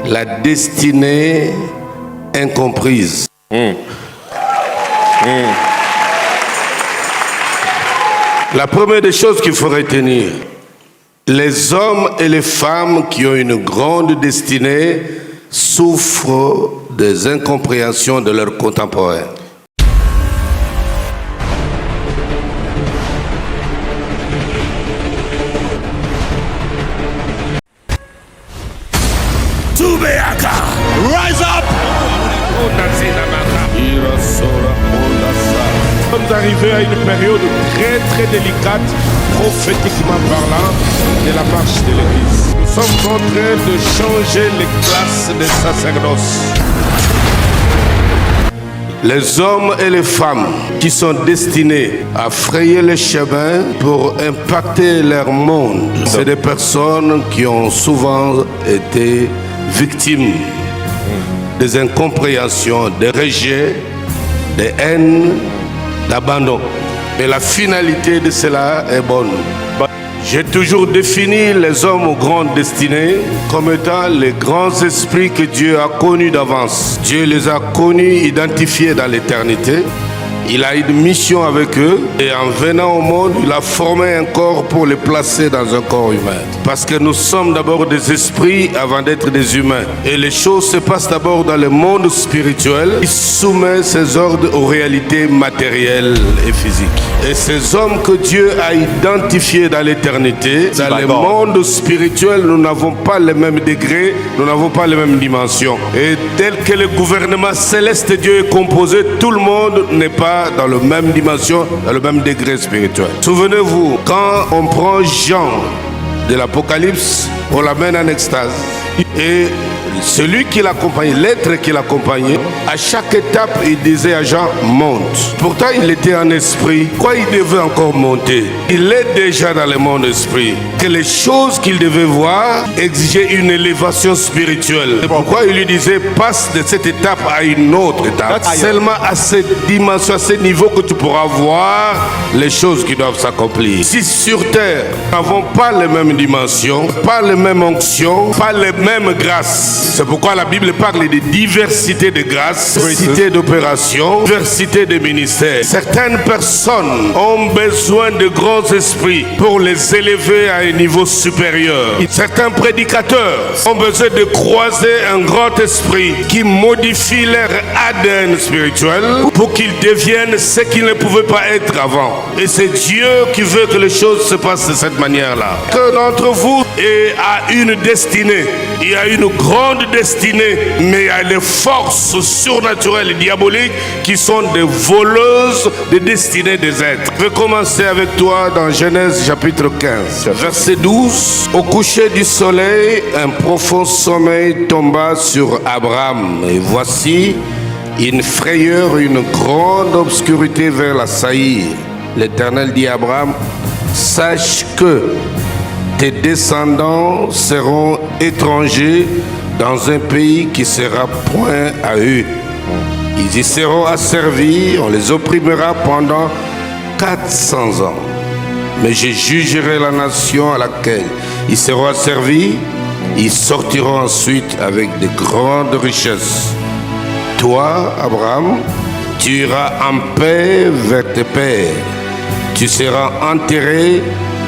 La destinée incomprise. La première des choses qu'il faut retenir, les hommes et les femmes qui ont une grande destinée souffrent des incompréhensions de leurs contemporains. Rise up! Nous sommes arrivés à une période très très délicate, prophétiquement parlant, de la marche de l'Église. Nous sommes en train de changer les classes des sacerdoces. Les hommes et les femmes qui sont destinés à frayer le chemin pour impacter leur monde, c'est des personnes qui ont souvent été victimes des incompréhensions, des rejets, des haines, d'abandon. Mais la finalité de cela est bonne. J'ai toujours défini les hommes aux grandes destinées comme étant les grands esprits que Dieu a connus d'avance. Dieu les a connus, identifiés dans l'éternité. Il a une mission avec eux et en venant au monde, il a formé un corps pour les placer dans un corps humain. Parce que nous sommes d'abord des esprits avant d'être des humains. Et les choses se passent d'abord dans le monde spirituel. Il soumet ses ordres aux réalités matérielles et physiques. Et ces hommes que Dieu a identifiés dans l'éternité, dans le monde spirituel, nous n'avons pas les mêmes degrés, nous n'avons pas les mêmes dimensions. Et tel que le gouvernement céleste de Dieu est composé, tout le monde n'est pas dans la même dimension, dans le même degré spirituel. Souvenez-vous, quand on prend Jean de l'Apocalypse, on l'amène en extase. Et celui qui l'accompagnait, l'être qui l'accompagnait, à chaque étape, il disait à Jean, monte. Pourtant, il était en esprit. Quoi, il devait encore monter? Il est déjà dans le monde esprit. Que les choses qu'il devait voir exigeaient une élévation spirituelle. C'est pourquoi il lui disait, passe de cette étape à une autre étape. Seulement à cette dimension, à ce niveau que tu pourras voir les choses qui doivent s'accomplir. Si sur terre, nous n'avons pas les mêmes dimensions, pas les mêmes onctions, pas les mêmes grâces. C'est pourquoi la Bible parle de diversité de grâces, diversité d'opérations, diversité de ministères. Certaines personnes ont besoin de grands esprits pour les élever à un niveau supérieur. Certains prédicateurs ont besoin de croiser un grand esprit qui modifie leur ADN spirituel pour qu'ils deviennent ce qu'ils ne pouvaient pas être avant. Et c'est Dieu qui veut que les choses se passent de cette manière-là. Qu'un d'entre vous a une destinée. Il y a une grande destinée, mais il y a les forces surnaturelles et diaboliques qui sont des voleuses de destinée des êtres. Je vais commencer avec toi dans Genèse chapitre 15, verset 12. Au coucher du soleil, un profond sommeil tomba sur Abraham. Et voici une frayeur, une grande obscurité vers la saillir. L'Éternel dit à Abraham, sache que tes descendants seront étrangers dans un pays qui sera point à eux. Ils y seront asservis, on les opprimera pendant 400 ans. Mais je jugerai la nation à laquelle ils seront asservis. Ils sortiront ensuite avec de grandes richesses. Toi, Abraham, tu iras en paix vers tes pères. Tu seras enterré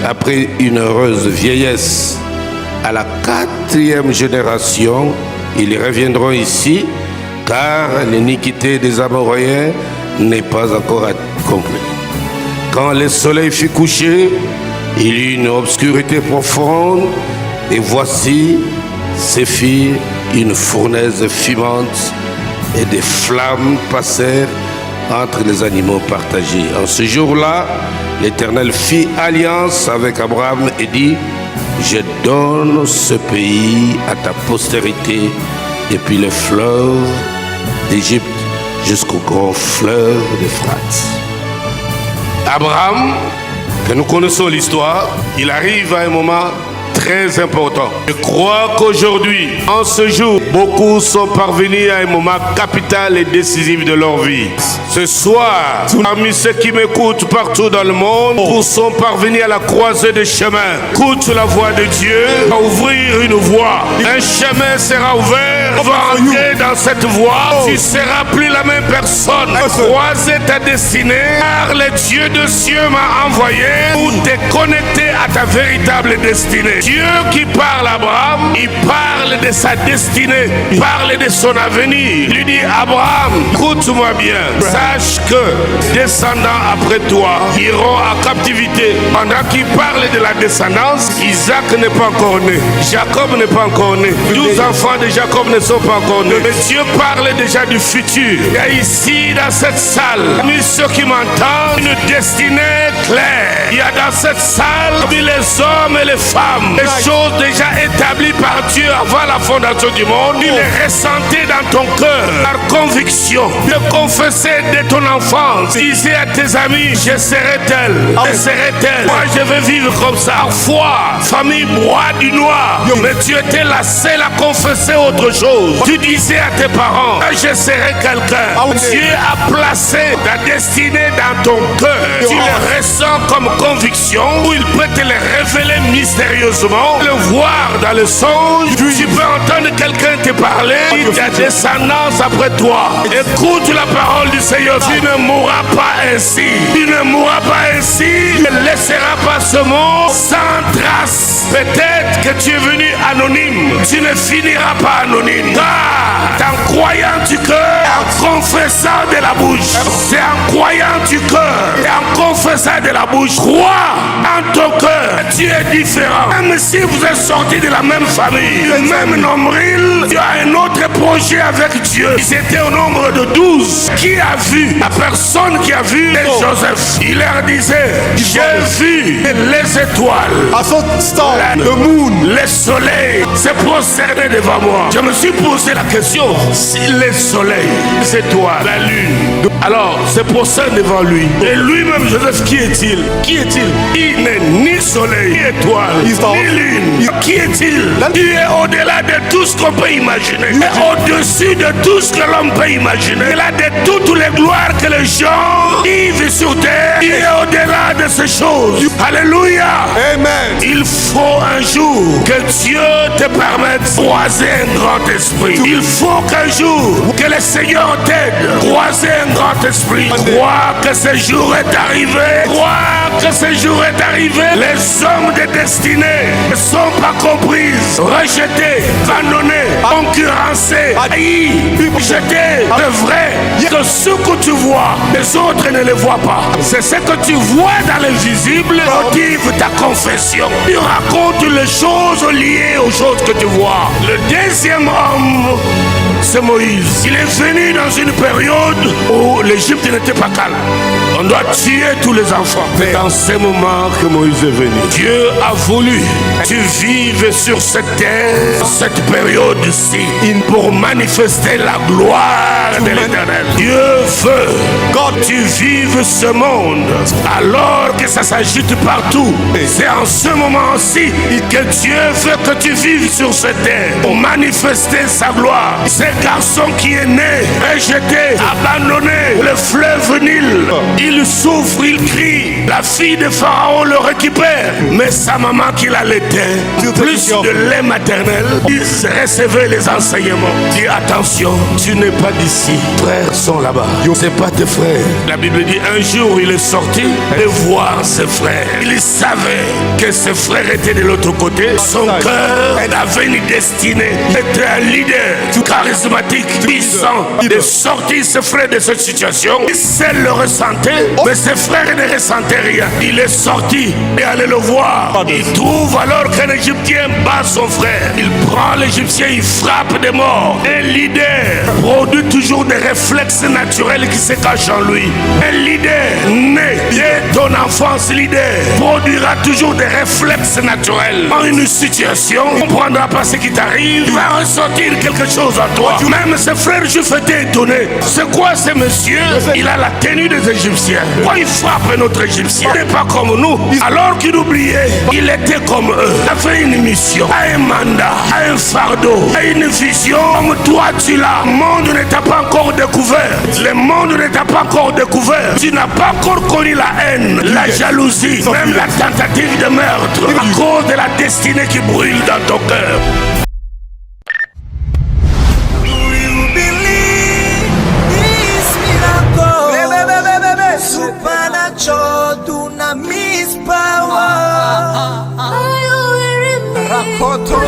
après une heureuse vieillesse. À la 4e génération, ils reviendront ici, car l'iniquité des Amoréens n'est pas encore accomplie. Quand le soleil fut couché, il y eut une obscurité profonde, et voici, se fit une fournaise fumante, et des flammes passèrent entre les animaux partagés. En ce jour-là, l'Éternel fit alliance avec Abraham et dit, je donne ce pays à ta postérité depuis le fleuve d'Égypte jusqu'au grand fleuve d'Euphrate. Abraham, que nous connaissons l'histoire, il arrive à un moment très important. Je crois qu'aujourd'hui, en ce jour, beaucoup sont parvenus à un moment capital et décisif de leur vie. Ce soir, parmi ceux qui m'écoutent partout dans le monde, tous sont parvenus à la croisée des chemins. Écoute la voix de Dieu, va ouvrir une voie. Un chemin sera ouvert, va entrer dans cette voie. Tu ne seras plus la même personne. Croiser ta destinée, car le Dieu de cieux m'a envoyé pour te connecter à ta véritable destinée. Dieu qui parle à Abraham, il parle de sa destinée, il parle de son avenir. Il lui dit, Abraham, écoute-moi bien, sache que descendants après toi iront en captivité. Pendant qu'il parle de la descendance, Isaac n'est pas encore né, Jacob n'est pas encore né, 12 enfants de Jacob ne sont pas encore nés. Mais Dieu parle déjà du futur. Il y a ici dans cette salle, parmi ceux qui m'entendent, une destinée claire. Il y a dans cette salle, parmi les hommes et les femmes, des choses déjà établies par Dieu avant la fondation du monde. Il les ressentait dans ton cœur, par conviction. Le confesser dès ton enfance. Disais à tes amis, je serai tel, je serai tel. Moi je vais vivre comme ça. Parfois, famille boit du noir, mais tu étais la seule à confesser autre chose. Tu disais à tes parents, je serai quelqu'un. Dieu a placé ta destinée dans ton cœur. Tu le ressens comme conviction, ou il peut te le révéler mystérieusement, le voir dans le songe. Tu peux entendre quelqu'un te parler, ta descendance après toi. Écoute la parole du Seigneur. Tu ne mourras pas ainsi. Tu ne mourras pas ainsi. Tu ne laisseras pas ce monde sans trace. Peut-être que tu es venu anonyme. Tu ne finiras pas anonyme. Car en croyant du cœur, en confessant de la bouche, c'est en croyant du cœur et en confessant de la bouche, crois en ton cœur. Tu es différent. Même si vous êtes sortis de la même famille, le même nombril, tu as un autre projet avec Dieu. Ils étaient au nombre de 12. Qui a vu? La personne qui a vu est Joseph. Il leur disait, j'ai vu les étoiles, le moon, le soleil se prosterner devant moi. Je me suis posé la question, si le soleil, les étoiles, la lune, alors se prosternent devant lui. Et lui-même, Joseph, qui est-il? Qui est-il? Il n'est ni soleil, ni étoile, ni lune. Qui est-il? Tu es au-delà de tout ce qu'on peut imaginer. Et au-dessus de tout ce que l'homme peut imaginer. Au-delà de toutes les gloires que les gens vivent sur terre. Il est au-delà de ces choses. Alléluia. Amen. Il faut un jour que Dieu te permette de croiser un grand esprit. Il faut qu'un jour que le Seigneur t'aide à croiser un grand esprit. Crois que ce jour est arrivé. Crois que ce jour est arrivé. Les hommes de destinée ne sont pas comprises, rejetés, abandonnés, concurrencés, haïs, jetés. Le vrai, que ce que tu vois, les autres ne le voient pas. C'est ce que tu vois dans l'invisible. Motive ta confession. Tu racontes les choses liées aux choses que tu vois. Le deuxième homme, c'est Moïse. Il est venu dans une période où l'Égypte n'était pas calme. On doit tuer tous les enfants. C'est dans ce moment que Moïse est venu. Dieu a voulu que tu vives sur cette terre, cette période-ci, pour manifester la gloire de l'Éternel. Dieu veut que tu vives ce monde alors que ça s'agite partout. C'est en ce moment-ci que Dieu veut que tu vives sur cette terre pour manifester sa gloire. Ce garçon qui est né, rejeté, abandonné, le fleuve Nil, il souffre, il crie. La fille de Pharaon le récupère, mais sa maman qui l'allaitait, plus de lait maternel, il recevait les enseignements. Dis attention, tu n'es pas d'ici, frères sont là-bas, c'est pas tes frères. La Bible dit un jour il est sorti de voir ses frères. Il savait que ses frères étaient de l'autre côté. Son cœur avait une destinée, était un leader charismatique, puissant, de sortir ses frères de cette situation. Il seul le ressentait, mais ses frères ne ressentaient rien. Il est sorti et allait le voir. Il trouve alors qu'un Égyptien bat son frère. Il prend l'Égyptien, il frappe des morts. Un leader produit toujours des réflexes naturels qui se cachent en lui. Un leader né dès ton enfance, leader produira toujours des réflexes naturels. En une situation, on ne comprendra pas ce qui t'arrive. Il va ressortir quelque chose en toi. pourquoi même ses frères juifs étaient étonnés. C'est quoi ce monsieur? Il a la tenue des Égyptiens. Pourquoi il frappe notre Égyptien? Il n'est pas comme nous. Alors qu'il oubliait, il était comme eux. Il avait une mission, un mandat, un fardeau, une vision. Comme toi tu l'as. Le monde ne t'a pas encore découvert. Le monde ne t'a pas encore découvert. Tu n'as pas encore connu la haine, la jalousie, même la tentative de meurtre à cause de la destinée qui brûle dans ton cœur. Supernatural dunamis power. Rakoto.